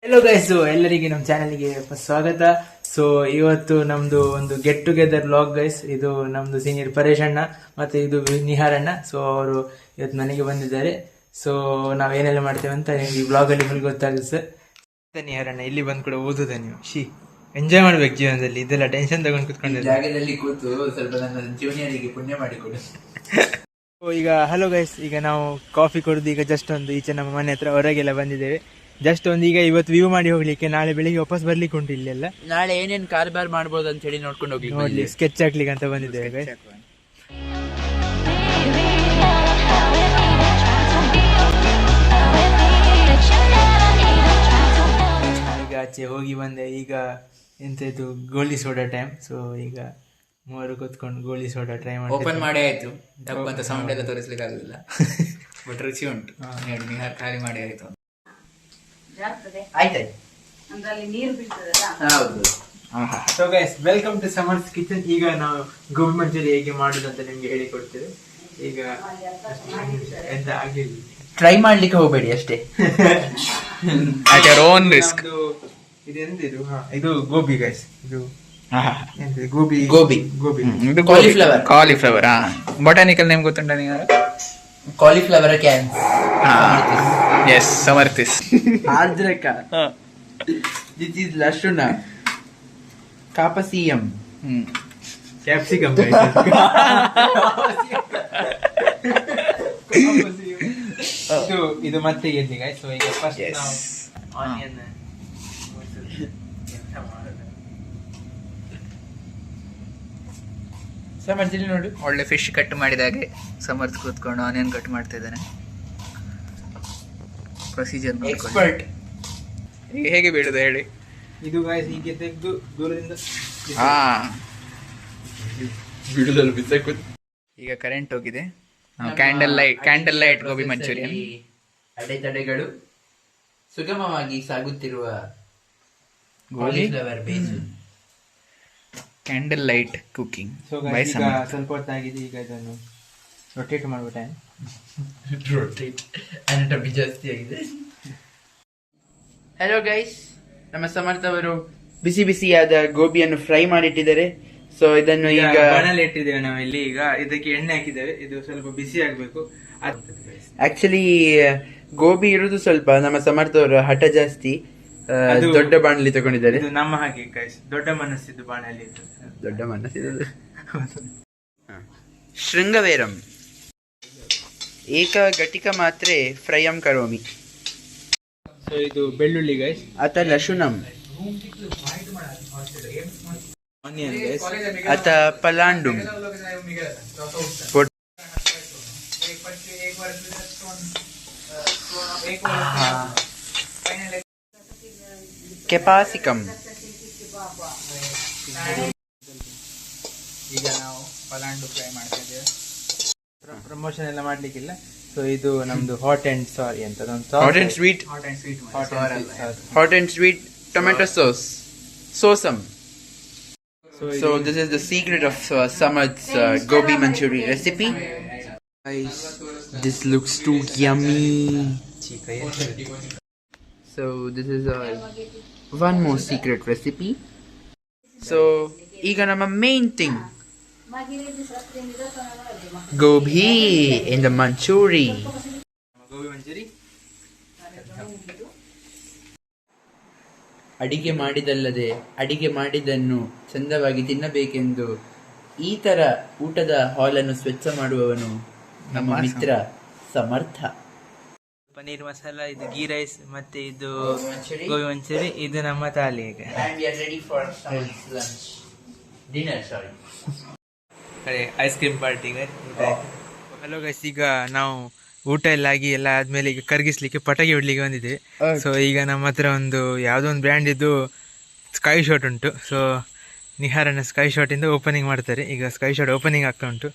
Hello guys, ಎಲ್ಲರಿಗೆ ನಮ್ಮ ಚಾನೆಲ್ಗೆ ಸ್ವಾಗತ. ಸೊ ಇವತ್ತು ನಮ್ದು ಒಂದು ಗೆಟ್ ಟುಗೆದರ್ ವ್ಲಾಗ್ ಗೈಸ್. ಇದು ನಮ್ದು ಸೀನಿಯರ್ ಪರೇಶ್ ಅಣ್ಣ ಮತ್ತೆ ಇದು ನಿಹಾರ್ ಅಣ್ಣ. ಸೊ ಅವರು ಇವತ್ತು ಮನೆಗೆ ಬಂದಿದ್ದಾರೆ. ಸೊ ನಾವೇನೆಲ್ಲ ಮಾಡ್ತೇವೆ ಅಂತ ಈ ವ್ಲಾಗ್ ಅಲ್ಲಿ ನಿಮ್ಗೆ ಗೊತ್ತಾಗುತ್ತೆ ಸರ್. ನಿಹಾರ್ ಅಣ್ಣ ಇಲ್ಲಿ ಬಂದ್ ಕೂಡ ಓದುದ ನೀವು ಎಂಜಾಯ್ ಮಾಡ್ಬೇಕು ಜೀವನದಲ್ಲಿ. ಇದೆಲ್ಲ ಟೆನ್ಷನ್ ತಗೊಂಡು ಕುತ್ಕೊಂಡಿಲ್ಲ, ಜಾಗದಲ್ಲಿ ಕೂತು ಸ್ವಲ್ಪ ನನ್ನ ಜೀವನಿಯರಿಗೆ ಪುಣ್ಯ ಮಾಡಿಕೊಡು. ಈಗ ಹಲೋ ಗೈಸ್, ಈಗ ನಾವು ಕಾಫಿ ಕುಡಿದು ಈಗ ಜಸ್ಟ್ ಒಂದು ಈಚೆ ನಮ್ಮ ಮನೆ ಹತ್ರ ಹೊರಗೆಲ್ಲ ಬಂದಿದ್ದೇವೆ. ಜಸ್ಟ್ ಒಂದು ಈಗ ಇವತ್ತು ವ್ಯೂ ಮಾಡಿ ಹೋಗ್ಲಿಕ್ಕೆ, ನಾಳೆ ಬೆಳಿಗ್ಗೆ ವಾಪಸ್ ಬರ್ಲಿಕ್ಕೆ ಉಂಟು. ಇಲ್ಲೆಲ್ಲ ನಾಳೆ ಏನೇನ್ ಕಾರ್ಬಾರ್ ಮಾಡ್ಬೋದು ಅಂತ ಹೇಳಿ ನೋಡ್ಕೊಂಡು ನೋಡ್ಲಿ ಸ್ಕೆಚ್ ಹಾಕ್ಲಿಕ್ಕೆ ಅಂತ ಬಂದಿದ್ದೇವೆ. ಈಗ ಆಚೆ ಹೋಗಿ ಬಂದೆ. ಈಗ ಎಂತ ಇದು ಗೋಲಿ ಸೋಡಾ ಟೈಮ್. ಸೊ ಈಗ ಮೂವರು ಕೂತ್ಕೊಂಡು ಗೋಲಿ ಸೋಡಾ ಟ್ರೈ ಮಾಡಿ ಓಪನ್ ಮಾಡೇ ಆಯ್ತು. ಡಬ್ಬ ಅಂತ ಸೌಂಡ್ ಎಲ್ಲ ತೋರಿಸ್ಲಿಕ್ಕೆ ಆಗಲಿಲ್ಲ, ಬಟ್ ರುಚಿ ಉಂಟು. ನಿಹಾರ್ ಖಾಲಿ ಮಾಡಿ ಆಯ್ತು. So guys, welcome to Samarth's kitchen. ಈಗ ನಾವು ಗೋಬಿ ಮಂಚೂರಿ ಹೇಗೆ ಮಾಡುದು ಅಂತ ನಿಮ್ಗೆ ಹೇಳಿಕೊಡ್ತೇವೆ. ಈಗ ಎಂತ ಆಗ್ಲಿಲ್ಲ, ಟ್ರೈ ಮಾಡ್ಲಿಕ್ಕೆ ಹೋಗ್ಬೇಡಿ ಅಷ್ಟೇ. At your own risk. ಇದೆಂದಿದು? ಇದು ಗೋಬಿ ಗೈಸ್. ಇದು ಗೋಬಿ ಗೋಬಿ ಗೋಬಿ ಇದು ಕಾಲಿಫ್ಲವರ್. ಬೊಟಾನಿಕಲ್ ನೇಮ್ ಗೊತ್ತುಂಟ ನಿಮಗೆ? ಕಾಲಿಫ್ಲವರ್ ಕ್ಯಾನ್. ಎಸ್, ಸಮರ್ಥಿಸ್. ಆರ್ದ್ರಕ. ದಿಸ್ ಇಸ್ ಲಶುನ ಕಾಪಸಿಯಂ ಕ್ಯಾಪ್ಸಿಕಮ್. ಇದು ಮತ್ತೆ ಎಲ್ಲಿ ಗೈಸ್? ಸೊ ಈಗ ಫಸ್ಟ್ ನಾವು ಆನಿಯನ್ ಸಮರ್ಥಿಲಿ ನೋಡಿ, ಒಳ್ಳೆ ಫಿಶ್ ಕಟ್ ಮಾಡಿದಾಗೆ ಸಮರ್ಥ ಕೂತ್ಕೊಂಡು ಆನಿಯನ್ ಕಟ್ ಮಾಡ್ತಾ ಇದ್ದಾನೆ. Procedure expert. ಹೇಗೆ ಬೀಳುದು ಹೇಳಿ? ಇದು ಗೈಸ್ ಹೀಗೆ ತೆಗೆದು ದೂರದಿಂದ ಬಿಡುದಲ್ಲ ಬಿದ್ದಕ್ಕೆ. ಈಗ ಕರೆಂಟ್ ಹೋಗಿದೆ. Candle light gobi manchurian. ಅಡೆತಡೆಗಳು ಸುಗಮವಾಗಿ ಸಾಗುತ್ತಿರುವ cauliflower base candle light cooking. ಸ್ವಲ್ಪ ಹೊತ್ತಾಗಿದೆ. ಈಗ ಇದನ್ನು ರೊಟೇಟ್ ಮಾಡ್ಬಿಟ್ಟೆ. ಜಾಸ್ತಿ ಆಗಿದೆ. ಹಲೋ ಗೈಸ್, ನಮ್ಮ ಸಮರ್ಥ ಅವರು ಬಿಸಿ ಬಿಸಿಯಾದ ಗೋಬಿಯನ್ನು ಫ್ರೈ ಮಾಡಿಟ್ಟಿದ್ದಾರೆ. ಸೊ ಇದನ್ನು ಈಗ ಬಾಣಲೆ ಇಟ್ಟಿದ್ದೇವೆ ನಾವು ಇಲ್ಲಿ. ಈಗ ಇದಕ್ಕೆ ಎಣ್ಣೆ ಹಾಕಿದ್ದೇವೆ. ಇದು ಸ್ವಲ್ಪ ಬಿಸಿ ಆಗ್ಬೇಕು. ಆಕ್ಚುಲಿ ಗೋಬಿ ಇರುವುದು ಸ್ವಲ್ಪ, ನಮ್ಮ ಸಮರ್ಥ ಅವರು ಹಠ ಜಾಸ್ತಿ. ದೊಡ್ಡ ಬಾಣಲಿ ತಗೊಂಡಿದ್ದಾರೆ. ನಮ್ಮ ಹಾಗೆ ಗೈಸ್, ದೊಡ್ಡ ಮನಸ್ಸಿದ್ದು ಬಾಣಲಿ. ದೊಡ್ಡ ಮನಸ್ಸಿದ್ದು ಶೃಂಗವೇರಂ ಏಕ ಘಟಿಕ ಮಾತ್ರೆ ಫ್ರಯಂ ಕರೋಮಿ. ಸೊ ಇದು ಬೆಳ್ಳುಳ್ಳಿ ಗೈಸ್. ಅತ ಲಶುನಂ ಆನಿಯನ್ ಗೈಸ್. ಅತ ಪಲಾಂಡುಂ ಕೆಪಾಸಿಕಂ. ಈಗ ನಾವು ಪಲಾಂಡು ಫ್ರೈ ಮಾಡ್ತಾ ಇದ್ದೇವೆ. ಪ್ರಮೋಷನ್ ಎಲ್ಲ ಮಾಡ್ಲಿಕ್ಕಿಲ್ಲ. ಸೊ ಇದು ನಮ್ದು ಹಾಟ್ ಅಂಡ್ ಸಾರಿ ಅಂತ hot and sweet tomato sauce ಸೋಸಮ್. So this is the secret of Samad's gobi manchuri recipe. Guys, this looks too yummy. So this is one more secret recipe. So ಈಗ ನಮ್ಮ main thing, gobi in the manchuri. Gobi manchurian. ಅಡಿಗೆ ಮಾಡಿದಲ್ಲದೆ ಅಡಿಗೆ ಮಾಡಿದ್ದನ್ನು ಚಂದವಾಗಿ ತಿನ್ನಬೇಕೆಂದು ಈ ತರ ಊಟದ ಹಾಲನ್ನು ಸ್ವಚ್ಛ ಮಾಡುವವನು ನಮ್ಮ ಮಿತ್ರ ಸಮರ್ಥ. ಪನ್ನೀರ್ ಮಸಾಲ, ಇದು ಗೀ ರೈಸ್, ಮತ್ತೆ ಇದು ಗೋಬಿ ಮಂಚೂರಿ, ಇದು ನಮ್ಮ ತಾಲಿ. ಈಗ ice cream party. Hello guys, ಈಗ ನಾವು ಊಟ ಎಲ್ಲ ಆಗಿ ಎಲ್ಲ ಆದ್ಮೇಲೆ ಈಗ ಕರಗಿಸ್ಲಿಕ್ಕೆ ಪಟಾಕಿ ಹೊಡ್ಲಿಕ್ಕೆ ಬಂದಿದೆ. ಸೊ ಈಗ ನಮ್ಮ ಹತ್ರ ಒಂದು ಯಾವುದೋ ಒಂದು ಬ್ರ್ಯಾಂಡ್ ಇದು ಸ್ಕೈ ಶಾಟ್ ಉಂಟು. ಸೊ ನಿಹಾರನ ಸ್ಕೈ ಶಾಟ್ ಇಂದ ಓಪನಿಂಗ್ ಮಾಡ್ತಾರೆ. ಈಗ ಸ್ಕೈ ಶಾಟ್ ಓಪನಿಂಗ್ ಆಗ್ತಾ ಉಂಟು.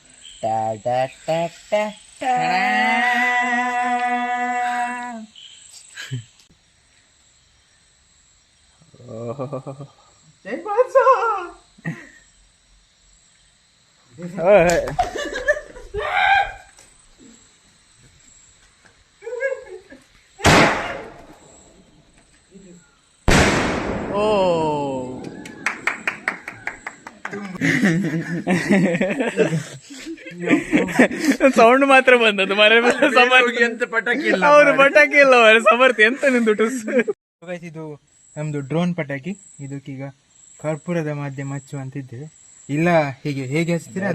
ಸೌಂಡ್ ಮಾತ್ರ ಬಂದದ್ದು ಮನೆ ಸಮರ್ಥ ಪಟಾಕಿ ಅವರು ಪಟಾಕಿ ಇಲ್ಲ ಅವರ ಸಮರ್ಥ ಎಂತ ನಿಂದು ಇದು ನಮ್ದು ಡ್ರೋನ್ ಪಟಾಕಿ. ಇದಕ್ಕೀಗ ಕರ್ಪೂರದ ಮಾಧ್ಯಮ ಹಚ್ಚುವಂತಿದ್ದೇವೆ. ಇಲ್ಲ ಹೇಗೆ ಹಚ್ತೀರಾ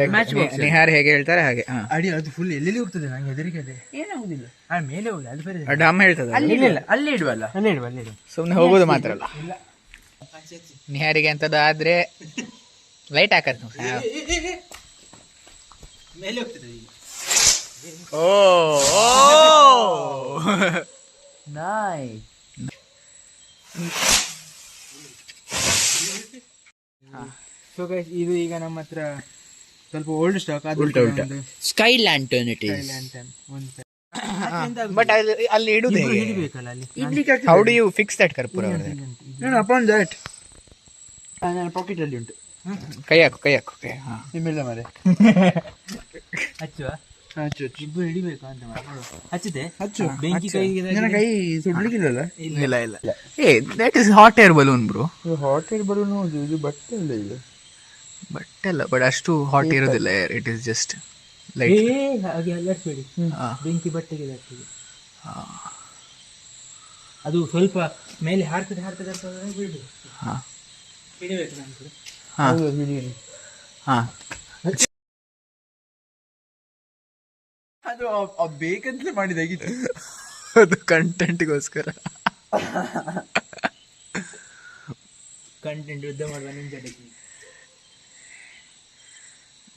ನಿಹಾರ್ ಹೇಗೆ ಹೇಳ್ತಾರೆ ಹಾಗೆ. ಅಡಿ ಅದು ಫುಲ್ ಎಲ್ಲೆಲ್ಲಿ ಹೋಗ್ತದೆ, ನಂಗೆ ಹೆದರಿಕೆ ಇದೆ. ಏನಾಗುದಿಲ್ಲ, ಮೇಲೆ ಹೋಗಿ ಅದು ಬೇರೆ ಡಮ್ ಹೇಳ್ತದೆ. ಅಲ್ಲೇ ಇಡುವಲ್ಲ, ಅಲ್ಲೇ ಇಡುವ. ಸುಮ್ನೆ ಹೋಗೋದು ಮಾತ್ರ ಅಲ್ಲ. ನಿಹಾರಿಗೆ ಅಂತದ್ದು ಆದ್ರೆ ಲೈಟ್ ಹಾಕತ್ ಮೇಲೆ ಹೋಗ್ತದೆ. ಓ ನೈಸ್. ಸೊ ಗೈಸ್, ಇದು ಈಗ ನಮ್ಮ ಹತ್ರ ಸ್ವಲ್ಪ old stock. Sky lantern it is. But ಅಲ್ಲಿ ಇಡುದು ಹಿಡಿಬೇಕಲ್ಲ ಅಲ್ಲಿ. How do you fix that ಕರ್ಪೂರ? ಅಪಾನ್ ದಟ್ ನನ್ನ ಪಾಕೆಟ್ ಅಲ್ಲಿ ಉಂಟು. ಕೈ ಹಾಕು. ನಿಮ್ಮೆಲ್ಲ ಮರೆ ಹಚ್ಚುವ. ಹಚ್ಚು ಇಬ್ಬರು ಹಿಡಿಬೇಕು ಅಂತ ಹಚ್ಚು. ಬೆಂಕಿ ಕೈ ಸುಡ್ಲಿಕ್ಕಿಲ್ಲ. ಇಲ್ಲ ಏ that is hot air balloon bro. Hot air balloon. ಇದು ಬಟ್ಟೆ ಅಲ್ಲ, ಇದು ಬಟ್ ಅಲ್ಲ, ಬಟ್ ಅಷ್ಟು ಹಾಟ್ ಇರೋದಿಲ್ಲ air. It is just light. ಹಾಗೆ ಅಲ್ಲಾಡ್ಸ್ಬೇಡಿ, ಬೆಂಕಿ ಬಟ್ಟೆಗೆ ಆಗ್ತದೆ. ಅದು ಸ್ವಲ್ಪ ಮೇಲೆ ಹಾರ್ತದೆ ಬಿಡ್ಬೇಕು. ಹಿಡಿಬೇಕು ನಾನು. ಅದು ಬೇಕಂತಲೇ ಮಾಡಿದಾಗಿತ್ತು. ಅದು ಕಂಟೆಂಟ್ಗೋಸ್ಕರ. ಕಂಟೆಂಟ್ ಯುದ್ಧ ಮಾಡುವ ನಿಂಜಡಕ್ಕೆ.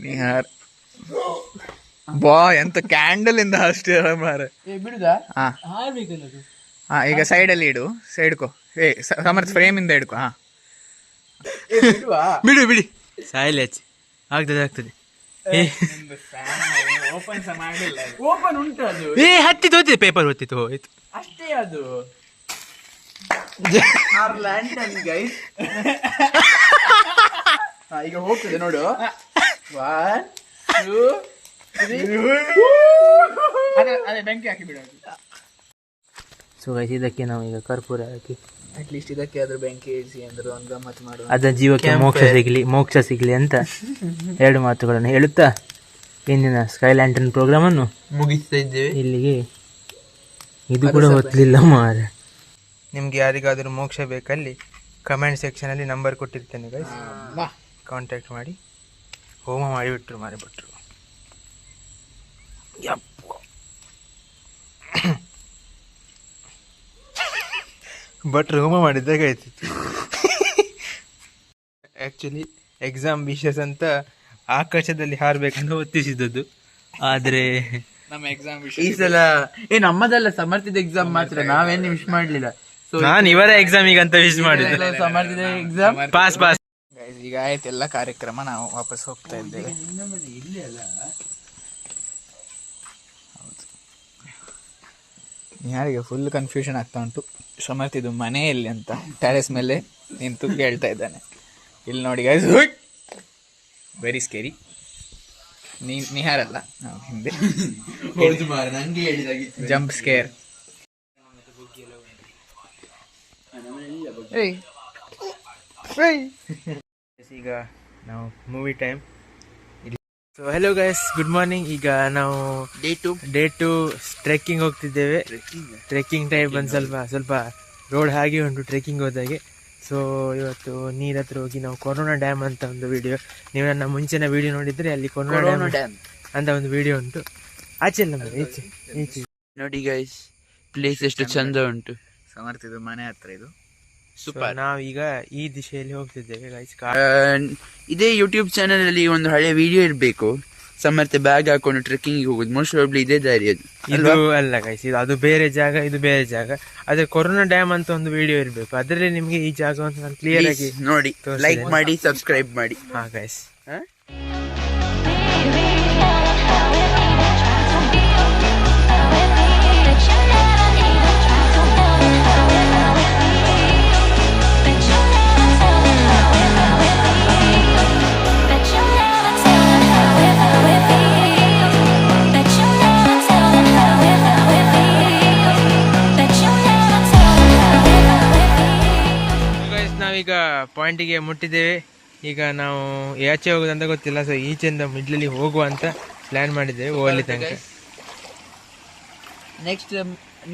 ನಿಹಾರ್ ಬಾ ಎಂತ ಕ್ಯಾಂಡಲ್ ಇಂದ ಅಷ್ಟೇ ಮಾರ ಬಿಡುದಾ? ಹಾರ್ಬೇಕಲ್ಲ ಅದು. ಈಗ ಸೈಡ್ ಅಲ್ಲಿ ಇಡು. ಸೈಡ್ಕೋ. ಸಮರ್ಥ ಫ್ರೇಮ್ ಇಂದ ಇಡ್ಕೋ. ಬಿಡಿ ಸಾಯಿಲ್ ಹಚ್ಚಿ ಆಗ್ತದೆ. ಓಪನ್ ಉಂಟು ಅದು. ಹತ್ತಿತ್ತು ಹೋಗ್ತಿದೆ, ಪೇಪರ್ ಹೊತ್ತಿತ್ತು ಹೋಯ್ತು ಅಷ್ಟೇ. ಅದು ಲ್ಯಾಂಟರ್ನ್ ಗೈಸ್. ಈಗ ಹೋಗ್ತದೆ ನೋಡು. 1 2 3. ಅದೇ ಬೆಂಕಿ ಹಾಕಿ ಬಿಡೋದು. ಸೊ ಗೈಸ್, ಇದಕ್ಕೆ ನಾವು ಈಗ ಕರ್ಪೂರ ಹಾಕಿ ಅಟ್ಲೀಸ್ಟ್ ಇದಕ್ಕೆ ಆದ್ರೂ ಬೆಂಕಿ ಇರಿಸಿ ಅಂದ್ರೆ ಒಂದು ಗಮ್ಮತ್ ಮಾಡುವ. ಅದ ಜೀವಕ್ಕೆ ಮೋಕ್ಷ ಸಿಗ್ಲಿ ಅಂತ 2 ಮಾತುಗಳನ್ನು ಹೇಳುತ್ತಾ ಇಂದಿನ ಸ್ಕೈ ಲ್ಯಾಂಟರ್ನ್ ಪ್ರೋಗ್ರಾಮ್ ಅನ್ನು ಮುಗಿಸ್ತಾ ಇದ್ದೇವೆ ಇಲ್ಲಿಗೆ. ಇದು ಕೂಡ ಹೊತ್ತಲಿಲ್ಲ ಮಾರ. ನಿಮ್ಗೆ ಯಾರಿಗಾದ್ರೂ ಮೋಕ್ಷ ಬೇಕಲ್ಲಿ ಕಮೆಂಟ್ ಸೆಕ್ಷನ್ ಅಲ್ಲಿ ನಂಬರ್ ಕೊಟ್ಟಿರ್ತೇನೆ ಗೈಸ್, ಕಾಂಟ್ಯಾಕ್ಟ್ ಮಾಡಿ. ಹೋಮ ಮಾಡಿಬಿಟ್ರು ಮಾರಿಬಿಟ್ರು. ಭಟ್ರು ಹೋಮ ಮಾಡಿದ್ದಾಗ ಆಯ್ತಿತ್ತು. ಆಕ್ಚುಲಿ ಎಕ್ಸಾಮ್ ವಿಷಸ್ ಅಂತ ಆಕಾಶದಲ್ಲಿ ಹಾರಬೇಕಂತ ಹೊತ್ತಿಸಿದ್ದದ್ದು. ಆದ್ರೆ ನಮ್ಮ ಎಕ್ಸಾಮ್ ಈ ಸಲ ನಮ್ಮದೆಲ್ಲ ಸಮರ್ಥಿತ ಎಕ್ಸಾಮ್ ಮಾತ್ರ, ನಾವೇನು ವಿಶ್ ಮಾಡ್ಲಿಲ್ಲ. ನಾನು ಇವರ ಎಕ್ಸಾಮಿಗೆ ಅಂತ ವಿಶ್ ಮಾಡಿದ್ದೆ. ಸಮರ್ಥಿತ ಎಕ್ಸಾಮ್ ಪಾಸ್. ಈಗ ಆಯ್ತು ಎಲ್ಲ ಕಾರ್ಯಕ್ರಮ, ನಾವು ವಾಪಸ್ ಹೋಗ್ತಾ ಇದ್ದೇವೆ. ಯಾರಿಗೆ ಫುಲ್ ಕನ್ಫ್ಯೂಷನ್ ಆಗ್ತಾ ಉಂಟು. ಸಮರ್ಥ ಇದು ಮನೆಯಲ್ಲಿ ಅಂತ ಟೆರೆಸ್ ಮೇಲೆ ನಿಂತು ಹೇಳ್ತಾ ಇದ್ದಾನೆ. ಇಲ್ಲಿ ನೋಡಿ ಗೈಸ್, ವೆರಿ ಸ್ಕೇರಿ. ನಿಹಾರಲ್ಲ, ನಾವು ಹಿಂದೆ ಜಂಪ್ ಸ್ಕೇರ್. ಈಗ ನಾವು movie time. So hello guys, good morning. ಈಗ ನಾವು ಡೇ ಟು ಟ್ರೆಕ್ಕಿಂಗ್ ಹೋಗ್ತಿದ್ದೇವೆ. ಟ್ರೆಕ್ಕಿಂಗ್ ಟೈಮ್ ಬಂದು ಸ್ವಲ್ಪ ರೋಡ್ ಹಾಗೆ ಉಂಟು ಟ್ರೆಕ್ಕಿಂಗ್ ಹೋದಾಗೆ. ಸೊ ಇವತ್ತು ನೀರ್ ಹತ್ರ ಹೋಗಿ ನಾವು ಕೊರೋನಾ ಡ್ಯಾಮ್ ಅಂತ ಒಂದು ವಿಡಿಯೋ, ನೀವು ನನ್ನ ಮುಂಚಿನ ವಿಡಿಯೋ ನೋಡಿದ್ರೆ ಅಲ್ಲಿ ಕೊರೋನಾ ಡ್ಯಾಮ್ ಅಂತ ಒಂದು ವಿಡಿಯೋ ಉಂಟು. ಆಚೆ ಈಚೆ ನೋಡಿ ಗೈಸ್, ಪ್ಲೇಸ್ ಎಷ್ಟು ಚಂದ ಉಂಟು. ಸಮರ್ಥ ಇದು ಮನೆ ಹತ್ರ ಇದು ಸೂಪರ್. ನಾವೀಗ ಈ ದಿಶೆಯಲ್ಲಿ ಹೋಗ್ತಿದ್ದೇವೆ ಗೈಸ್. ಇದೇ ಯೂಟ್ಯೂಬ್ ಚಾನಲ್ ಅಲ್ಲಿ ಒಂದು ಹಳೆ ವಿಡಿಯೋ ಇರಬೇಕು, ಸಮರ್ಥ ಬ್ಯಾಗ್ ಹಾಕೊಂಡು ಟ್ರೆಕ್ಕಿಂಗ್ ಹೋಗುದು. ಮೋಸ್ಟ್ ಪ್ರಾಬಬ್ಲಿ ಇದೇ ದಾರಿ ಅದು. ಇದು ಅಲ್ಲ ಗೈಸ್, ಇದು ಅದು ಬೇರೆ ಜಾಗ, ಇದು ಬೇರೆ ಜಾಗ. ಅದೇ ಕೊರೋನಾ ಡ್ಯಾಮ್ ಅಂತ ಒಂದು ವಿಡಿಯೋ ಇರಬೇಕು, ಅದರಲ್ಲಿ ನಿಮಗೆ ಈ ಜಾಗವನ್ನು ನಾನು ಕ್ಲಿಯರ್ ಆಗಿ ನೋಡಿ. ಲೈಕ್ ಮಾಡಿ, ಸಬ್ಸ್ಕ್ರೈಬ್ ಮಾಡಿ. ಹಾ ಗೈಸ್. ನಾವೀಗ ಪಾಯಿಂಟಿಗೆ ಮುಟ್ಟಿದ್ದೇವೆ. ಈಗ ನಾವು ಆಚೆ ಹೋಗೋದಂತ ಗೊತ್ತಿಲ್ಲ, ಸೊ ಈಚೆಯಿಂದ ಮಿಡ್ಲಲ್ಲಿ ಹೋಗುವ ಅಂತ ಪ್ಲಾನ್ ಮಾಡಿದ್ದೇವೆ. ಹೋಗಲಿ ತನಕ ನೆಕ್ಸ್ಟ್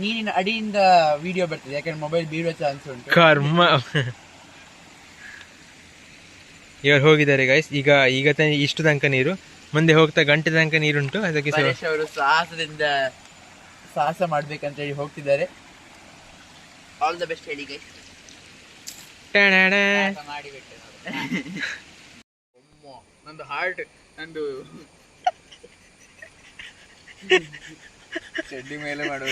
ನೀರಿನ ಅಡಿಯಿಂದ ವಿಡಿಯೋ ಬರ್ತದೆ, ಯಾಕಂದ್ರೆ ಮೊಬೈಲ್ ಬೀಳೋ ಚಾನ್ಸ್ ಉಂಟು. ಕರ್ಮ. ಇವರು ಹೋಗಿದ್ದಾರೆ ಗೈಸ್. ಈಗ ಇಷ್ಟು ತನಕ ನೀರು, ಮುಂದೆ ಹೋಗ್ತಾ ಗಂಟೆ ತನಕ ನೀರುಂಟು. ಅದಕ್ಕೆ ಅವರು ಸಾಹಸ ಮಾಡ್ಬೇಕಂತ ಹೇಳಿ ಹೋಗ್ತಿದ್ದಾರೆ. ಆಲ್ ದ ಬೆಸ್ಟ್ ಹೇಳಿ ಗೈಸ್. ನಂದು ಹಾರ್ಟ್, ನಂದು ಚಡ್ಡಿ ಮೇಲೆ ಮಾಡುವ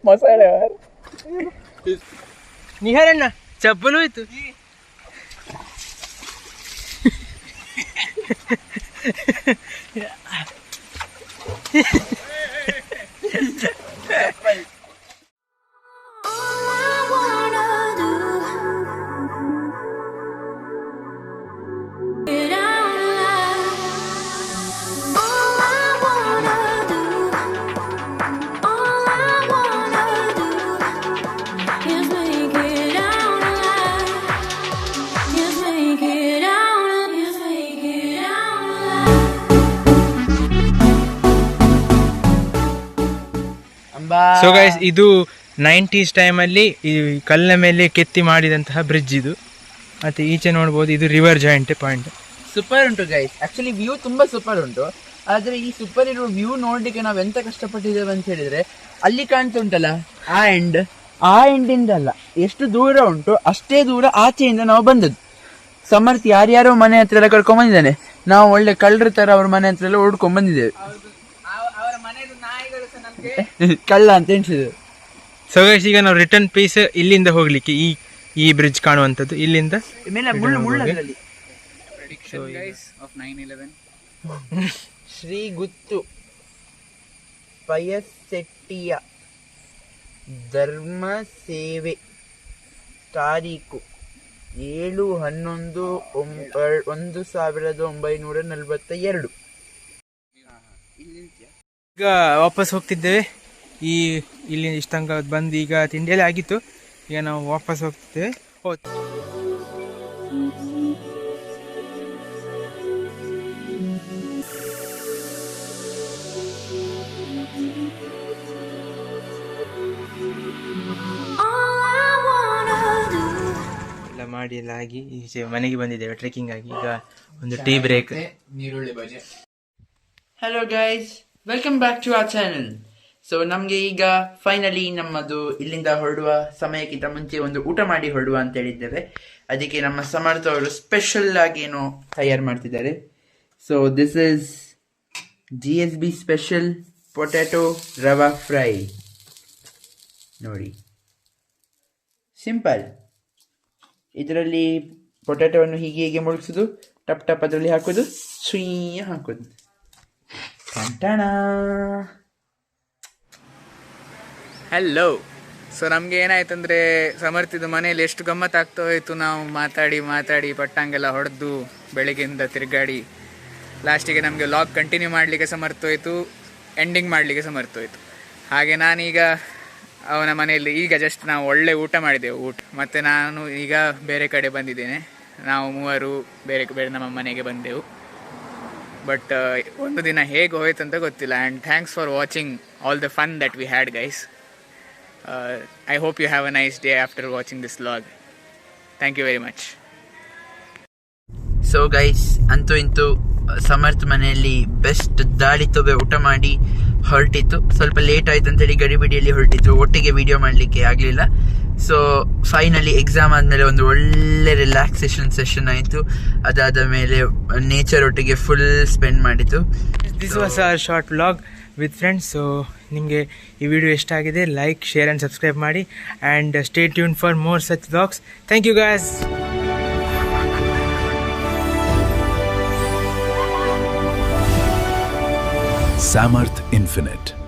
ಮಸಾಲೆ ನಿಹಾರಣ್ಣ ಚಪ್ಪಲು ಹೋಯ್ತು. ಸೊ ಗೈಸ್, ಇದು 90s ಟೈಮಲ್ಲಿ ಈ ಕಲ್ಲಿನ ಮೇಲೆ ಕೆತ್ತಿ ಮಾಡಿದಂತಹ ಬ್ರಿಡ್ಜ್ ಇದು. ಮತ್ತೆ ಈಚೆ ನೋಡ್ಬೋದು, ಇದು ರಿವರ್ ಜಾಯಿಂಟ್ ಪಾಯಿಂಟ್. ಸೂಪರ್ ಉಂಟು ಗೈಸ್. ಆಕ್ಚುಲಿ ವ್ಯೂ ತುಂಬಾ ಸೂಪರ್ ಉಂಟು. ಆದ್ರೆ ಈ ಸೂಪರ್ ಇರೋ ವ್ಯೂ ನೋಡ್ಲಿಕ್ಕೆ ನಾವ್ ಎಂತ ಕಷ್ಟಪಟ್ಟಿದ್ದೇವೆ ಅಂತ ಹೇಳಿದ್ರೆ, ಅಲ್ಲಿ ಕಾಣ್ತಾ ಉಂಟಲ್ಲ ಆ ಎಂಡ್ ಅಲ್ಲ, ಎಷ್ಟು ದೂರ ಉಂಟು ಅಷ್ಟೇ ದೂರ ಆಚೆಯಿಂದ ನಾವು ಬಂದದ್ದು. ಸಮರ್ಥ್ ಯಾರ್ಯಾರೋ ಮನೆ ಹತ್ರ ಎಲ್ಲ ಕರ್ಕೊಂಡ್ ಬಂದಿದ್ದಾನೆ. ನಾವು ಒಳ್ಳೆ ಕಳ್ಳರ ತರ ಅವ್ರ ಮನೆ ಹತ್ರ ಎಲ್ಲ ಓಡ್ಕೊಂಡ್ ಬಂದಿದ್ದೇವೆ. ಕಳ್ಳ ಅಂತ ಎಣಿಸಿದ್ರು. ಸೊ ಗೈಸ್, ಈಗ ನಾವು ರಿಟರ್ನ್ ಪೀಸ್ ಇಲ್ಲಿಂದ ಹೋಗ್ಲಿಕ್ಕೆ ಈ ಬ್ರಿಡ್ಜ್ ಕಾಣುವಂಥದ್ದು ಇಲ್ಲಿಂದ ಶ್ರೀ ಗುತ್ತು ಪಯಸೆಟ್ಟಿಯ ಧರ್ಮ ಸೇವೆ ತಾರೀಕು 7/11/1942. ಈಗ ವಾಪಸ್ ಹೋಗ್ತಿದ್ದೇವೆ. ಇಲ್ಲಿ ಇಷ್ಟ ತನಕ ಬಂದು ಈಗ ತಿಂಡಿಯಲ್ಲಿ ಆಗಿತ್ತು. ಈಗ ನಾವು ವಾಪಸ್ ಹೋಗ್ತಿದ್ದೇವೆ. ಎಲ್ಲ ಮಾಡಿ ಎಲ್ಲ ಆಗಿ ಈಚೆ ಮನೆಗೆ ಬಂದಿದ್ದೇವೆ ಟ್ರೆಕ್ಕಿಂಗ್ ಆಗಿ. ಈಗ ಒಂದು ಟೀ ಬ್ರೇಕ್. ನೀರುಳ್ಳಿ ಬಜೆ. Hello guys, welcome back to our channel. So ನಮಗೆ ಈಗ ಫೈನಲಿ ನಮ್ಮದು ಇಲ್ಲಿಂದ ಹೊರಡುವ ಸಮಯಕ್ಕಿಂತ ಮುಂಚೆ ಒಂದು ಊಟ ಮಾಡಿ ಹೊರಡುವ ಅಂತ ಹೇಳಿದ್ದೇವೆ. ಅದಕ್ಕೆ ನಮ್ಮ ಸಮರ್ಥ ಅವರು ಸ್ಪೆಷಲ್ ಆಗಿ ಏನೋ ತಯಾರು ಮಾಡ್ತಿದ್ದಾರೆ. So this is GSB special potato rava fry. ನೋಡಿ, ಸಿಂಪಲ್. ಇದರಲ್ಲಿ ಪೊಟ್ಯಾಟೊವನ್ನು ಹೀಗೆ ಮುಳುಗಿಸೋದು, ಟಪ್ ಟಪ್ ಅದರಲ್ಲಿ ಹಾಕೋದು, ಸ್ವೀಯ ಹಾಕೋದು. ಹಲೋ. ಸೊ ನಮಗೆ ಏನಾಯ್ತಂದರೆ, ಸಮರ್ಥಿದ್ದು ಮನೇಲಿ ಎಷ್ಟು ಗಮ್ಮತ್ತು ಆಗ್ತಾ ಹೋಯಿತು. ನಾವು ಮಾತಾಡಿ ಪಟ್ಟಂಗೆಲ್ಲ ಹೊಡೆದು ಬೆಳಗ್ಗೆಯಿಂದ ತಿರುಗಾಡಿ ಲಾಸ್ಟಿಗೆ ನಮಗೆ ವ್ಲಾಗ್ ಕಂಟಿನ್ಯೂ ಮಾಡಲಿಕ್ಕೆ ಸಮರ್ಥೋಯ್ತು, ಎಂಡಿಂಗ್ ಮಾಡಲಿಕ್ಕೆ ಸಮರ್ಥೋಯ್ತು. ಹಾಗೆ ನಾನೀಗ ಅವನ ಮನೆಯಲ್ಲಿ ಈಗ ಜಸ್ಟ್ ನಾವು ಒಳ್ಳೆ ಊಟ ಮಾಡಿದೆವು. ಮತ್ತು ನಾನು ಈಗ ಬೇರೆ ಕಡೆ ಬಂದಿದ್ದೇನೆ. ನಾವು ಮೂವರು ಬೇರೆ ನಮ್ಮ ಮನೆಗೆ ಬಂದೆವು. ಬಟ್ ಒಂದು ದಿನ ಹೇಗೆ ಹೋಯ್ತು ಅಂತ ಗೊತ್ತಿಲ್ಲ. And thanks for watching all the fun that we had guys. I hope you have a nice day after watching this vlog. Thank you very much. So guys, ಅಂತೂ ಇಂತೂ ಸಮರ್ಥ ಮನೆಯಲ್ಲಿ ಬೆಸ್ಟ್ ದಾಳಿ ತೊಬೆ ಊಟ ಮಾಡಿ ಹೊರಟಿತ್ತು. ಸ್ವಲ್ಪ ಲೇಟ್ ಆಯ್ತು ಅಂತೇಳಿ ಗಡಿಬಿಡಿಯಲ್ಲಿ ಹೊರಟಿತ್ತು, ಒಟ್ಟಿಗೆ ವಿಡಿಯೋ ಮಾಡಲಿಕ್ಕೆ ಆಗಲಿಲ್ಲ. ಸೊ ಫೈನಲಿ ಎಕ್ಸಾಮ್ ಆದಮೇಲೆ ಒಂದು ಒಳ್ಳೆ ರಿಲ್ಯಾಕ್ಸೇಷನ್ ಸೆಷನ್ ಆಯಿತು. ಅದಾದ ಮೇಲೆ ನೇಚರ್ ಒಟ್ಟಿಗೆ ಫುಲ್ ಸ್ಪೆಂಡ್ ಮಾಡಿತ್ತು. This was a short vlog with friends. So ನಿಮಗೆ ಈ ವಿಡಿಯೋ ಇಷ್ಟ ಆಗಿದೆ, ಲೈಕ್, ಶೇರ್ ಆ್ಯಂಡ್ ಸಬ್ಸ್ಕ್ರೈಬ್ ಮಾಡಿ. And stay tune for more such vlogs. Thank you guys. Samarth Infinite.